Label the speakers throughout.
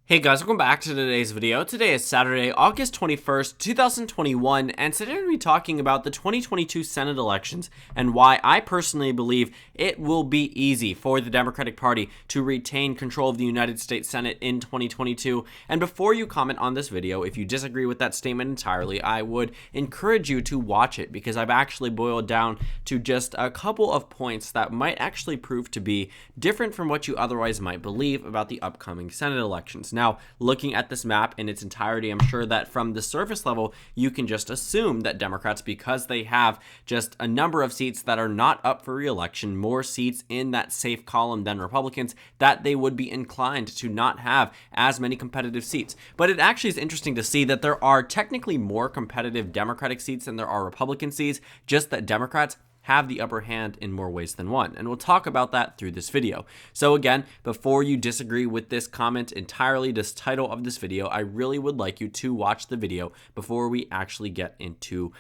Speaker 1: Hey guys, welcome back to today's video. Today is Saturday, August 21st, 2021, and today we're going to be talking about the 2022 Senate elections and why I personally believe it will be easy for the Democratic Party to retain control of the United States Senate in 2022. And before you comment on this video, if you disagree with that statement entirely, I would encourage you to watch it because I've actually boiled down to just a couple of points that might actually prove to be different from what you otherwise might believe about the upcoming Senate elections. Now, looking at this map in its entirety, I'm sure that from the surface level, you can just assume that Democrats, because they have just a number of seats that are not up for re-election, more seats in that safe column than Republicans, that they would be inclined to not have as many competitive seats. But it actually is interesting to see that there are technically more competitive Democratic seats than there are Republican seats, just that Democrats have the upper hand in more ways than one. And we'll talk about that through this video. So again, before you disagree with this comment entirely, this title of this video, I really would like you to watch the video before we actually get into,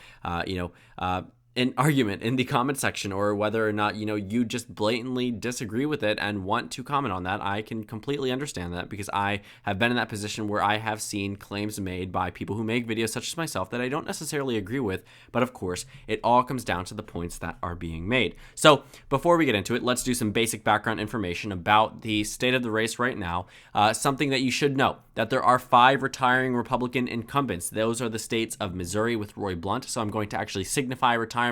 Speaker 1: an argument in the comment section, or whether or not, you just blatantly disagree with it and want to comment on that. I can completely understand that because I have been in that position where I have seen claims made by people who make videos such as myself that I don't necessarily agree with, but of course, it all comes down to the points that are being made. So before we get into it, let's do some basic background information about the state of the race right now. Something that you should know, that there are 5 retiring Republican incumbents. Those are the states of Missouri with Roy Blunt, so I'm going to actually signify retirements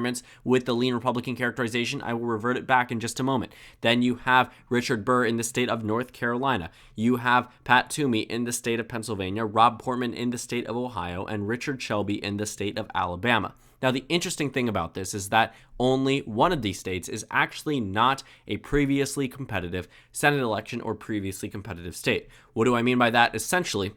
Speaker 1: with the lean Republican characterization. I will revert it back in just a moment. Then you have Richard Burr in the state of North Carolina. You have Pat Toomey in the state of Pennsylvania, Rob Portman in the state of Ohio, and Richard Shelby in the state of Alabama. Now, the interesting thing about this is that only one of these states is actually not a previously competitive Senate election or previously competitive state. What do I mean by that? Essentially,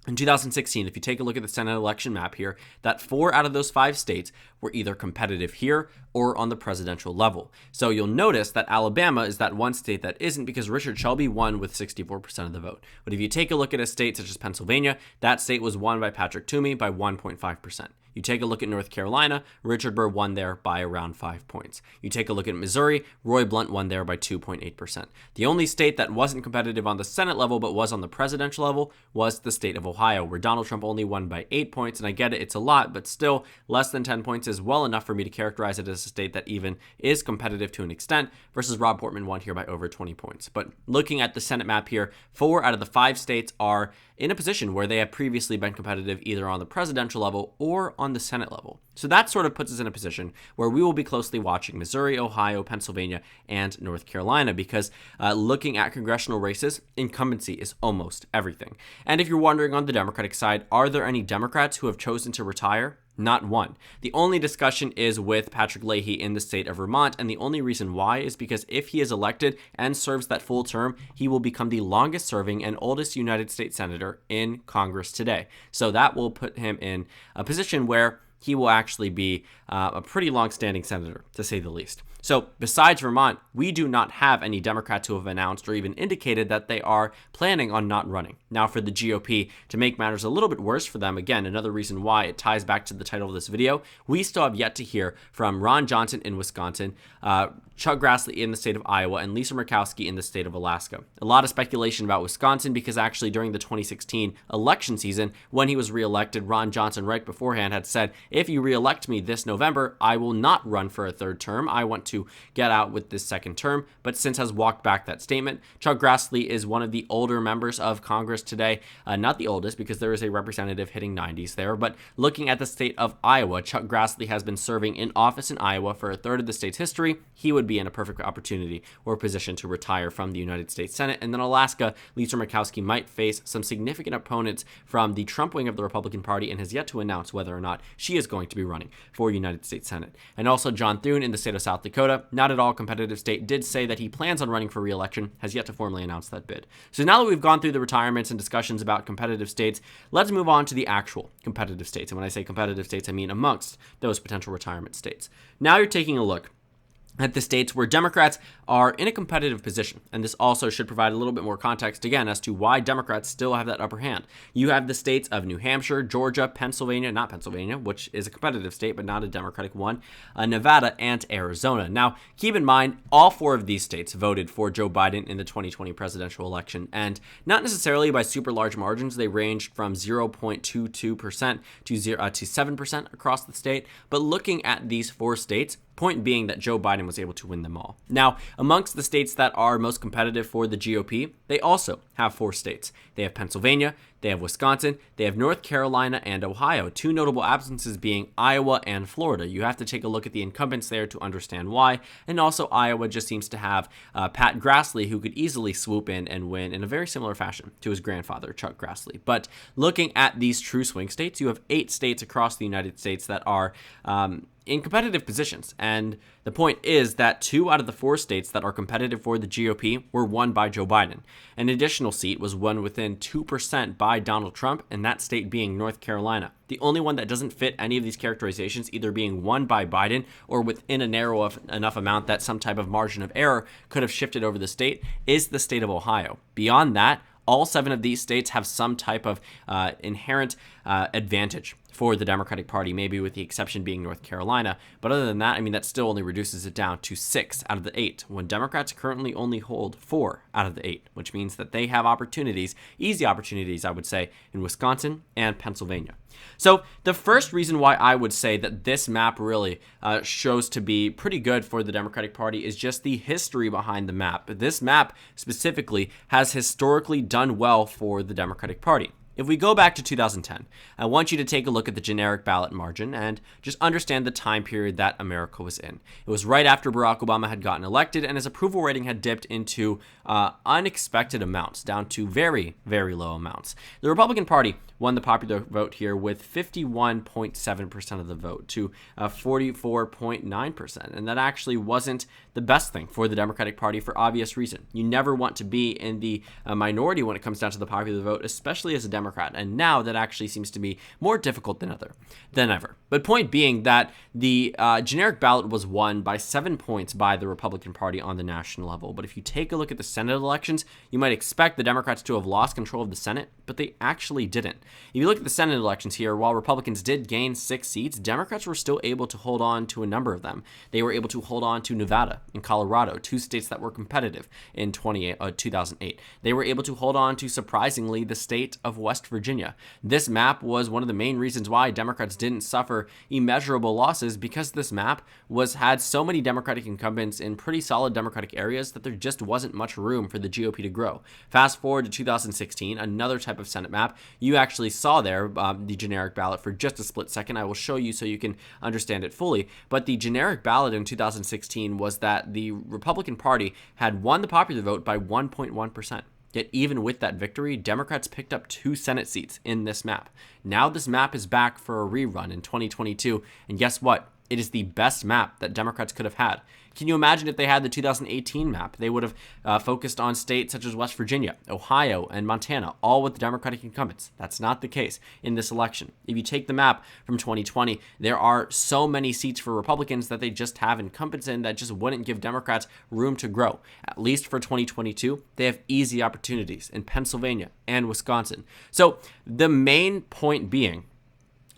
Speaker 1: in 2016, if you take a look at the Senate election map here, that 4 out of those 5 states were either competitive here or on the presidential level. So you'll notice that Alabama is that one state that isn't, because Richard Shelby won with 64% of the vote. But if you take a look at a state such as Pennsylvania, that state was won by Patrick Toomey by 1.5%. You take a look at North Carolina, Richard Burr won there by around 5 points. You take a look at Missouri, Roy Blunt won there by 2.8%. The only state that wasn't competitive on the Senate level but was on the presidential level was the state of Ohio, where Donald Trump only won by 8 points. And I get it, it's a lot, but still less than 10 points is well enough for me to characterize it as a state that even is competitive to an extent, versus Rob Portman won here by over 20 points. But looking at the Senate map here, 4 out of the 5 states are in a position where they have previously been competitive either on the presidential level or on the Senate level. So that sort of puts us in a position where we will be closely watching Missouri, Ohio, Pennsylvania, and North Carolina, because looking at congressional races, incumbency is almost everything. And if you're wondering on the Democratic side, are there any Democrats who have chosen to retire? Not one. The only discussion is with Patrick Leahy in the state of Vermont, and the only reason why is because if he is elected and serves that full term, he will become the longest serving and oldest United States senator in Congress today. So that will put him in a position where he will actually be a pretty long-standing senator, to say the least. So besides Vermont, we do not have any Democrats who have announced or even indicated that they are planning on not running. Now, for the GOP, to make matters a little bit worse for them, again, another reason why it ties back to the title of this video, we still have yet to hear from Ron Johnson in Wisconsin, Chuck Grassley in the state of Iowa, and Lisa Murkowski in the state of Alaska. A lot of speculation about Wisconsin because actually during the 2016 election season, when he was reelected, Ron Johnson right beforehand had said, if you reelect me this November, I will not run for a 3rd term. I want to get out with this 2nd term, but since has walked back that statement. Chuck Grassley is one of the older members of Congress today, not the oldest because there is a representative hitting 90s there, but looking at the state of Iowa, Chuck Grassley has been serving in office in Iowa for a third of the state's history. He would be in a perfect opportunity or position to retire from the United States Senate. And then Alaska, Lisa Murkowski might face some significant opponents from the Trump wing of the Republican Party and has yet to announce whether or not she is going to be running for United States Senate. And also John Thune in the state of South Dakota, not at all competitive state, did say that he plans on running for re-election, has yet to formally announce that bid. So now that we've gone through the retirements and discussions about competitive states, let's move on to the actual competitive states. And when I say competitive states, I mean amongst those potential retirement states. Now you're taking a look at the states where Democrats are in a competitive position. And this also should provide a little bit more context, again, as to why Democrats still have that upper hand. You have the states of New Hampshire, Georgia, Pennsylvania, not Pennsylvania, which is a competitive state, but not a Democratic one, Nevada, and Arizona. Now, keep in mind, all 4 of these states voted for Joe Biden in the 2020 presidential election, and not necessarily by super large margins. They ranged from 0.22% to 7% across the state. But looking at these 4 states, point being that Joe Biden was able to win them all. Now, amongst the states that are most competitive for the GOP, they also have 4 states. They have Pennsylvania, they have Wisconsin, they have North Carolina, and Ohio. 2 notable absences being Iowa and Florida. You have to take a look at the incumbents there to understand why. And also Iowa just seems to have Pat Grassley, who could easily swoop in and win in a very similar fashion to his grandfather, Chuck Grassley. But looking at these true swing states, you have 8 states across the United States that are in competitive positions. And the point is that 2 out of the 4 states that are competitive for the GOP were won by Joe Biden. An additional seat was won within 2% by Donald Trump, and that state being North Carolina. The only one that doesn't fit any of these characterizations, either being won by Biden or within a narrow enough amount that some type of margin of error could have shifted over the state, is the state of Ohio. Beyond that, all 7 of these states have some type of inherent advantage for the Democratic Party, maybe with the exception being North Carolina. But other than that, I mean, that still only reduces it down to 6 out of the 8, when Democrats currently only hold 4 out of the 8, which means that they have opportunities, easy opportunities, I would say, in Wisconsin and Pennsylvania. So the first reason why I would say that this map really shows to be pretty good for the Democratic Party is just the history behind the map. This map specifically has historically done well for the Democratic Party. If we go back to 2010, I want you to take a look at the generic ballot margin and just understand the time period that America was in. It was right after Barack Obama had gotten elected, and his approval rating had dipped into unexpected amounts, down to very, very low amounts. The Republican Party won the popular vote here with 51.7% of the vote to 44.9%. And that actually wasn't the best thing for the Democratic Party for obvious reason. You never want to be in the minority when it comes down to the popular vote, especially as a Democrat. And now that actually seems to be more difficult than ever. But point being that the generic ballot was won by 7 points by the Republican Party on the national level. But if you take a look at the Senate elections, you might expect the Democrats to have lost control of the Senate, but they actually didn't. If you look at the Senate elections here, while Republicans did gain 6 seats, Democrats were still able to hold on to a number of them. They were able to hold on to Nevada and Colorado, 2 states that were competitive in 2008. They were able to hold on to, surprisingly, the state of West Virginia. This map was one of the main reasons why Democrats didn't suffer immeasurable losses, because this map had so many Democratic incumbents in pretty solid Democratic areas that there just wasn't much room for the GOP to grow. Fast forward to 2016, another type of Senate map. You actually saw there the generic ballot for just a split second. I will show you so you can understand it fully. But the generic ballot in 2016 was that the Republican Party had won the popular vote by 1.1%. Yet even with that victory, Democrats picked up 2 Senate seats in this map. Now this map is back for a rerun in 2022, and guess what? It is the best map that Democrats could have had. Can you imagine if they had the 2018 map? They would have focused on states such as West Virginia, Ohio, and Montana, all with Democratic incumbents. That's not the case in this election. If you take the map from 2020, there are so many seats for Republicans that they just have incumbents in that just wouldn't give Democrats room to grow. At least for 2022, they have easy opportunities in Pennsylvania and Wisconsin. So the main point being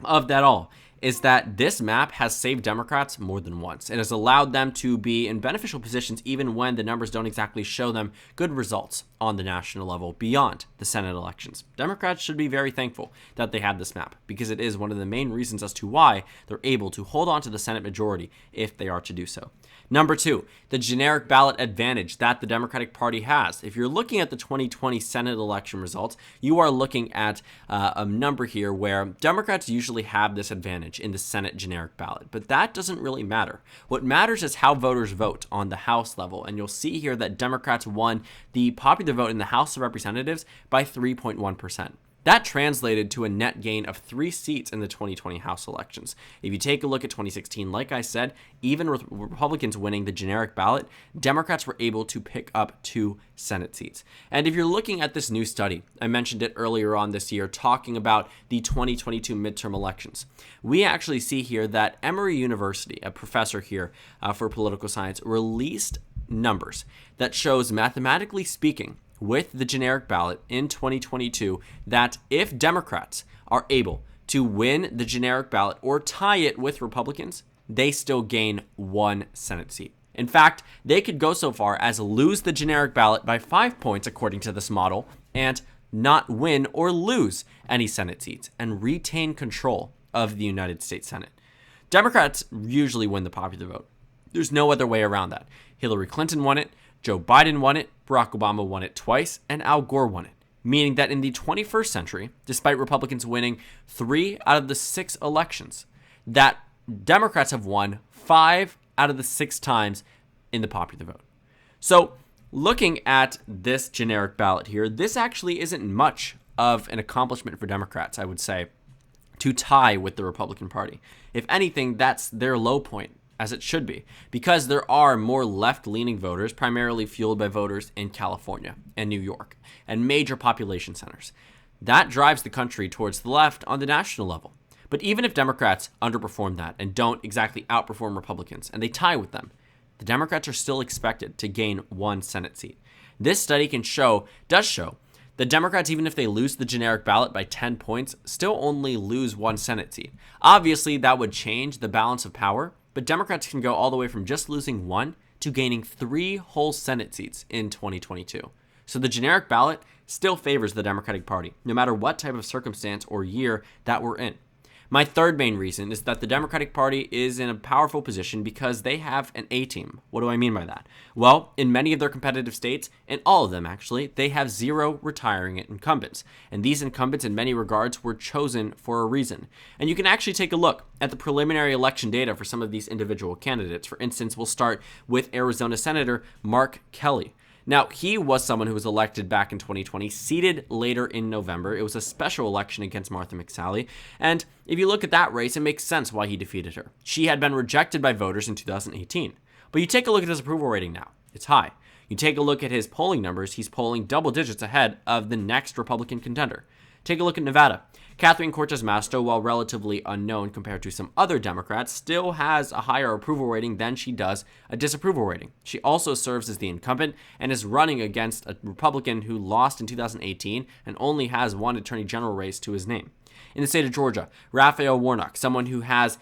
Speaker 1: of that all is that this map has saved Democrats more than once. It has allowed them to be in beneficial positions even when the numbers don't exactly show them good results on the national level beyond the Senate elections. Democrats should be very thankful that they have this map, because it is one of the main reasons as to why they're able to hold on to the Senate majority if they are to do so. Number 2, the generic ballot advantage that the Democratic Party has. If you're looking at the 2020 Senate election results, you are looking at a number here where Democrats usually have this advantage in the Senate generic ballot, but that doesn't really matter. What matters is how voters vote on the House level, and you'll see here that Democrats won the popular vote in the House of Representatives by 3.1%. That translated to a net gain of 3 seats in the 2020 House elections. If you take a look at 2016, like I said, even with Republicans winning the generic ballot, Democrats were able to pick up 2 Senate seats. And if you're looking at this new study, I mentioned it earlier on this year, talking about the 2022 midterm elections, we actually see here that Emory University, a professor here for political science, released numbers that shows, mathematically speaking, with the generic ballot in 2022, that if Democrats are able to win the generic ballot or tie it with Republicans, they still gain 1 Senate seat. In fact, they could go so far as lose the generic ballot by 5 points according to this model and not win or lose any Senate seats and retain control of the United States Senate. Democrats usually win the popular vote. There's no other way around that. Hillary Clinton won it, Joe Biden won it, Barack Obama won it twice, and Al Gore won it. Meaning that in the 21st century, despite Republicans winning 3 out of the 6 elections, that Democrats have won 5 out of the 6 times in the popular vote. So looking at this generic ballot here, this actually isn't much of an accomplishment for Democrats, I would say, to tie with the Republican Party. If anything, that's their low point, as it should be, because there are more left-leaning voters, primarily fueled by voters in California and New York and major population centers. That drives the country towards the left on the national level. But even if Democrats underperform that and don't exactly outperform Republicans, and they tie with them, the Democrats are still expected to gain 1 Senate seat. This study does show that Democrats, even if they lose the generic ballot by 10 points, still only lose 1 Senate seat. Obviously, that would change the balance of power, but Democrats can go all the way from just losing 1 to gaining 3 whole Senate seats in 2022. So the generic ballot still favors the Democratic Party, no matter what type of circumstance or year that we're in. My third main reason is that the Democratic Party is in a powerful position because they have an A-team. What do I mean by that? Well, in many of their competitive states, in all of them actually, they have 0 retiring incumbents. And these incumbents in many regards were chosen for a reason. And you can actually take a look at the preliminary election data for some of these individual candidates. For instance, we'll start with Arizona Senator Mark Kelly. Now, he was someone who was elected back in 2020, seated later in November. It was a special election against Martha McSally. And if you look at that race, it makes sense why he defeated her. She had been rejected by voters in 2018. But you take a look at his approval rating now. It's high. You take a look at his polling numbers. He's polling double digits ahead of the next Republican contender. Take a look at Nevada. Catherine Cortez Masto, while relatively unknown compared to some other Democrats, still has a higher approval rating than she does a disapproval rating. She also serves as the incumbent and is running against a Republican who lost in 2018 and only has 1 attorney general race to his name. In the state of Georgia, Raphael Warnock, someone who has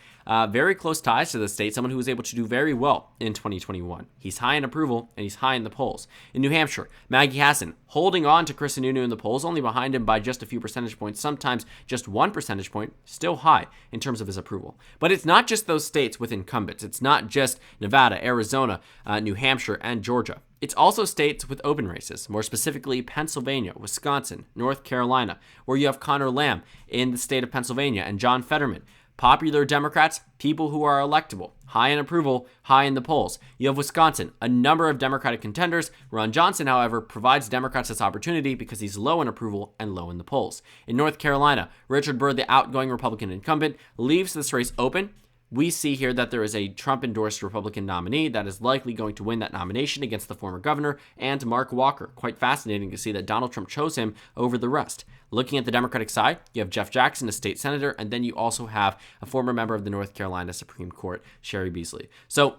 Speaker 1: very close ties to the state, someone who was able to do very well in 2021. He's high in approval, and he's high in the polls. In New Hampshire, Maggie Hassan, holding on to Chris Sununu in the polls, only behind him by just a few percentage points, sometimes just 1 percentage point, still high in terms of his approval. But it's not just those states with incumbents. It's not just Nevada, Arizona, New Hampshire, and Georgia. It's also states with open races, more specifically Pennsylvania, Wisconsin, North Carolina, where you have Connor Lamb in the state of Pennsylvania and John Fetterman. Popular Democrats, people who are electable, high in approval, high in the polls. You have Wisconsin, a number of Democratic contenders. Ron Johnson, however, provides Democrats this opportunity because he's low in approval and low in the polls. In North Carolina, Richard Burr, the outgoing Republican incumbent, leaves this race open. We see here that there is a Trump-endorsed Republican nominee that is likely going to win that nomination against the former governor and Mark Walker. Quite fascinating to see that Donald Trump chose him over the rest. Looking at the Democratic side, you have Jeff Jackson, a state senator, and then you also have a former member of the North Carolina Supreme Court, Sherry Beasley. So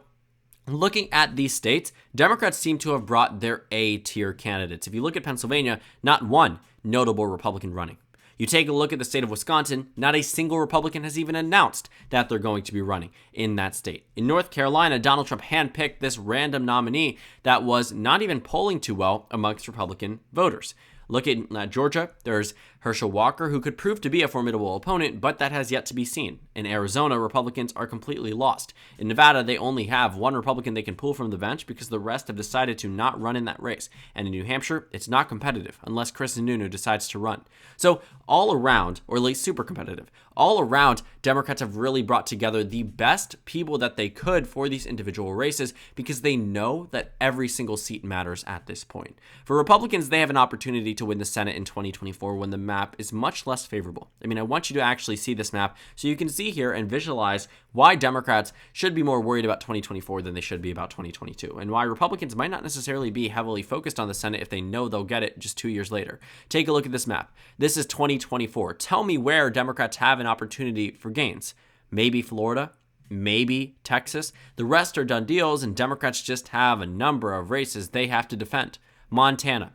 Speaker 1: looking at these states, Democrats seem to have brought their A-tier candidates. If you look at Pennsylvania, not one notable Republican running. You take a look at the state of Wisconsin, not a single Republican has even announced that they're going to be running in that state. In North Carolina, Donald Trump handpicked this random nominee that was not even polling too well amongst Republican voters. Look at Georgia, there's Herschel Walker, who could prove to be a formidable opponent, but that has yet to be seen. In Arizona, Republicans are completely lost. In Nevada, they only have 1 Republican they can pull from the bench because the rest have decided to not run in that race. And in New Hampshire, it's not competitive unless Chris Sununu decides to run. So all around, or at least super competitive, all around, Democrats have really brought together the best people that they could for these individual races because they know that every single seat matters at this point. For Republicans, they have an opportunity to to win the Senate in 2024 when the map is much less favorable? I mean, I want you to actually see this map so you can see here and visualize why Democrats should be more worried about 2024 than they should be about 2022, and why Republicans might not necessarily be heavily focused on the Senate if they know they'll get it just 2 years later. Take a look at this map. This is 2024. Tell me where Democrats have an opportunity for gains. Maybe Florida, maybe Texas. The rest are done deals, and Democrats just have a number of races they have to defend. Montana,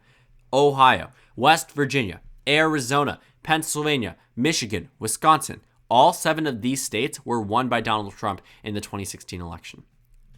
Speaker 1: Ohio, West Virginia, Arizona, Pennsylvania, Michigan, Wisconsin. All 7 of these states were won by Donald Trump in the 2016 election.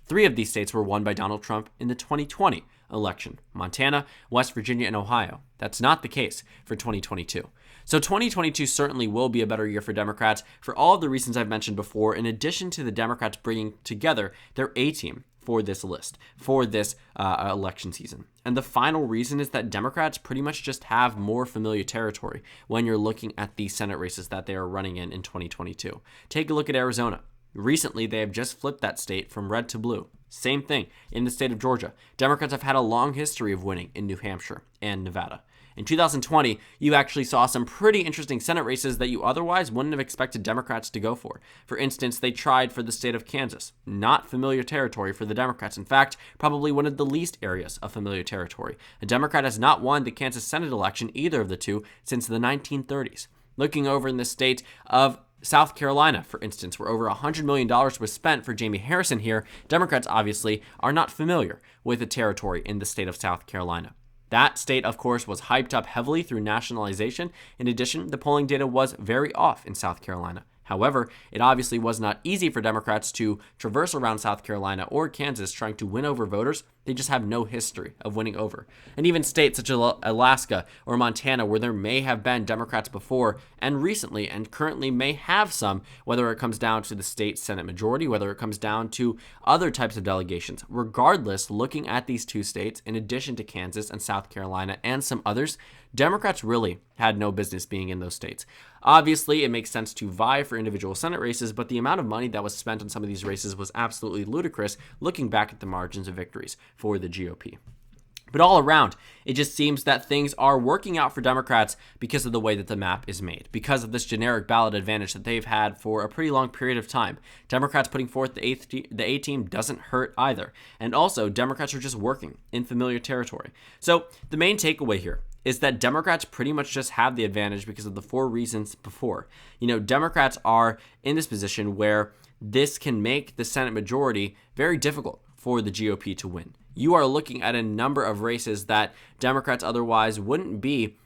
Speaker 1: 3 of these states were won by Donald Trump in the 2020 election: Montana, West Virginia, and Ohio. That's not the case for 2022. So 2022 certainly will be a better year for Democrats for all of the reasons I've mentioned before, in addition to the Democrats bringing together their A-team for this list, for this election season. And the final reason is that Democrats pretty much just have more familiar territory when you're looking at the Senate races that they are running in 2022. Take a look at Arizona. Recently, they have just flipped that state from red to blue. Same thing in the state of Georgia. Democrats have had a long history of winning in New Hampshire and Nevada. In 2020, you actually saw some pretty interesting Senate races that you otherwise wouldn't have expected Democrats to go for. For instance, they tried for the state of Kansas. Not familiar territory for the Democrats. In fact, probably one of the least areas of familiar territory. A Democrat has not won the Kansas Senate election, either of the two, since the 1930s. Looking over in the state of South Carolina, for instance, where over $100 million was spent for Jamie Harrison here, Democrats obviously are not familiar with the territory in the state of South Carolina. That state, of course, was hyped up heavily through nationalization. In addition, the polling data was very off in South Carolina. However, it obviously was not easy for Democrats to traverse around South Carolina or Kansas trying to win over voters. They just have no history of winning over. And even states such as Alaska or Montana, where there may have been Democrats before and recently and currently may have some, whether it comes down to the state Senate majority, whether it comes down to other types of delegations. Regardless, looking at these 2 states, in addition to Kansas and South Carolina and some others, Democrats really had no business being in those states. Obviously, it makes sense to vie for individual Senate races, but the amount of money that was spent on some of these races was absolutely ludicrous, looking back at the margins of victories for the GOP. But all around, it just seems that things are working out for Democrats because of the way that the map is made, because of this generic ballot advantage that they've had for a pretty long period of time. Democrats putting forth the A-team doesn't hurt either. And also, Democrats are just working in familiar territory. So the main takeaway here is that Democrats pretty much just have the advantage because of the 4 reasons before. Democrats are in this position where this can make the Senate majority very difficult for the GOP to win. You are looking at a number of races that Democrats otherwise wouldn't be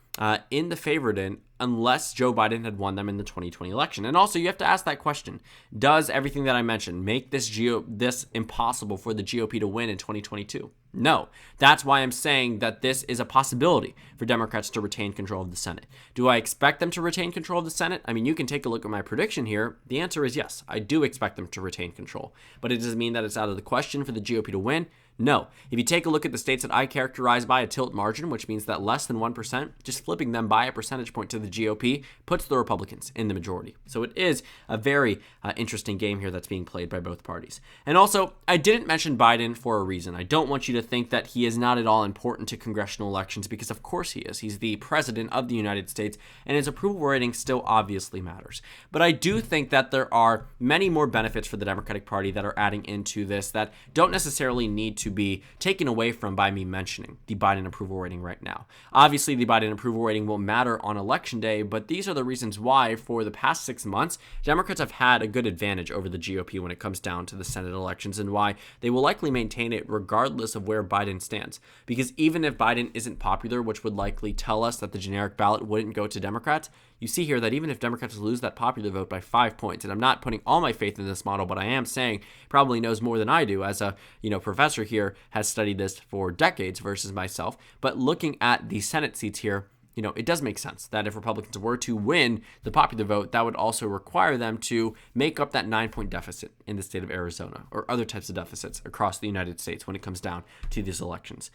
Speaker 1: in the favorite in unless Joe Biden had won them in the 2020 election. And also, you have to ask that question. Does everything that I mentioned make this impossible for the GOP to win in 2022? No. That's why I'm saying that this is a possibility for Democrats to retain control of the Senate. Do I expect them to retain control of the Senate? I mean, you can take a look at my prediction here. The answer is yes. I do expect them to retain control. But it doesn't mean that it's out of the question for the GOP to win. No. If you take a look at the states that I characterize by a tilt margin, which means that less than 1%, just flipping them by a percentage point to the GOP puts the Republicans in the majority. So it is a very interesting game here that's being played by both parties. And also, I didn't mention Biden for a reason. I don't want you to think that he is not at all important to congressional elections, because of course he is. He's the president of the United States, and his approval rating still obviously matters. But I do think that there are many more benefits for the Democratic Party that are adding into this that don't necessarily need to be taken away from by me mentioning the Biden approval rating right now. Obviously, the Biden approval rating will matter on election day, but these are the reasons why for the past 6 months, Democrats have had a good advantage over the GOP when it comes down to the Senate elections, and why they will likely maintain it regardless of where Biden stands. Because even if Biden isn't popular, which would likely tell us that the generic ballot wouldn't go to Democrats, you see here that even if Democrats lose that popular vote by 5 points, and I'm not putting all my faith in this model, but I am saying probably knows more than I do as a professor here, has studied this for decades versus myself. But looking at the Senate seats here, it does make sense that if Republicans were to win the popular vote, that would also require them to make up that 9-point deficit in the state of Arizona or other types of deficits across the United States when it comes down to these elections.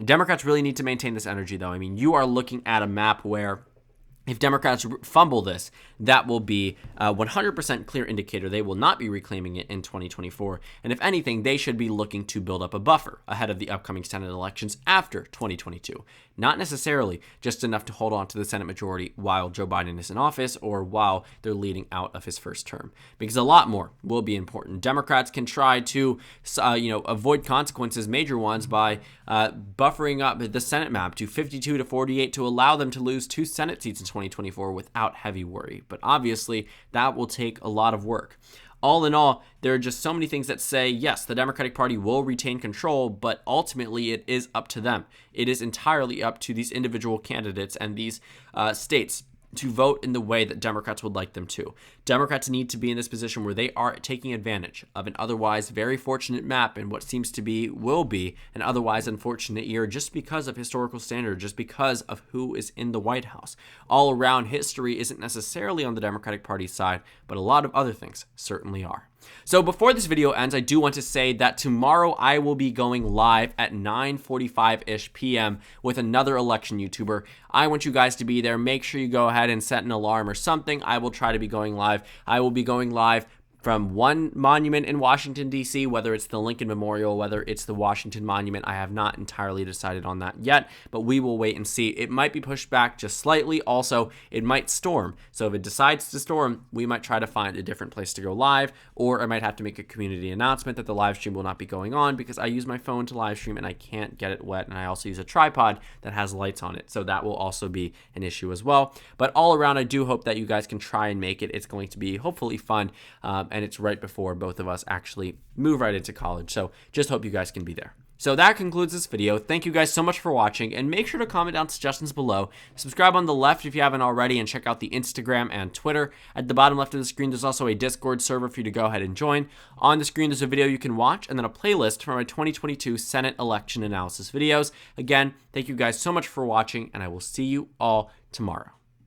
Speaker 1: Democrats really need to maintain this energy, though. I mean, you are looking at a map where If Democrats fumble this, that will be a 100% clear indicator they will not be reclaiming it in 2024. And if anything, they should be looking to build up a buffer ahead of the upcoming Senate elections after 2022. Not necessarily just enough to hold on to the Senate majority while Joe Biden is in office or while they're leading out of his first term, because a lot more will be important. Democrats can try to, avoid consequences, major ones, by buffering up the Senate map to 52 to 48 to allow them to lose 2 Senate seats in 2024 without heavy worry. But obviously, that will take a lot of work. All in all, there are just so many things that say, yes, the Democratic Party will retain control, but ultimately it is up to them. It is entirely up to these individual candidates and these states to vote in the way that Democrats would like them to. Democrats need to be in this position where they are taking advantage of an otherwise very fortunate map in what seems to be, will be, an otherwise unfortunate year just because of historical standard, just because of who is in the White House. All around, history isn't necessarily on the Democratic Party's side, but a lot of other things certainly are. So before this video ends, I do want to say that tomorrow I will be going live at 9:45-ish p.m. with another election YouTuber. I want you guys to be there. Make sure you go ahead and set an alarm or something. I will try to be going live. I will be going live from one monument in Washington, D.C., whether it's the Lincoln Memorial, whether it's the Washington Monument. I have not entirely decided on that yet, but we will wait and see. It might be pushed back just slightly. Also, it might storm. So if it decides to storm, we might try to find a different place to go live, or I might have to make a community announcement that the live stream will not be going on because I use my phone to live stream and I can't get it wet, and I also use a tripod that has lights on it. So that will also be an issue as well. But all around, I do hope that you guys can try and make it. It's going to be hopefully fun. And it's right before both of us actually move right into college. So just hope you guys can be there. So that concludes this video. Thank you guys so much for watching, and make sure to comment down suggestions below. Subscribe on the left if you haven't already, and check out the Instagram and Twitter. At the bottom left of the screen, there's also a Discord server for you to go ahead and join. On the screen, there's a video you can watch, and then a playlist for my 2022 Senate election analysis videos. Again, thank you guys so much for watching, and I will see you all tomorrow.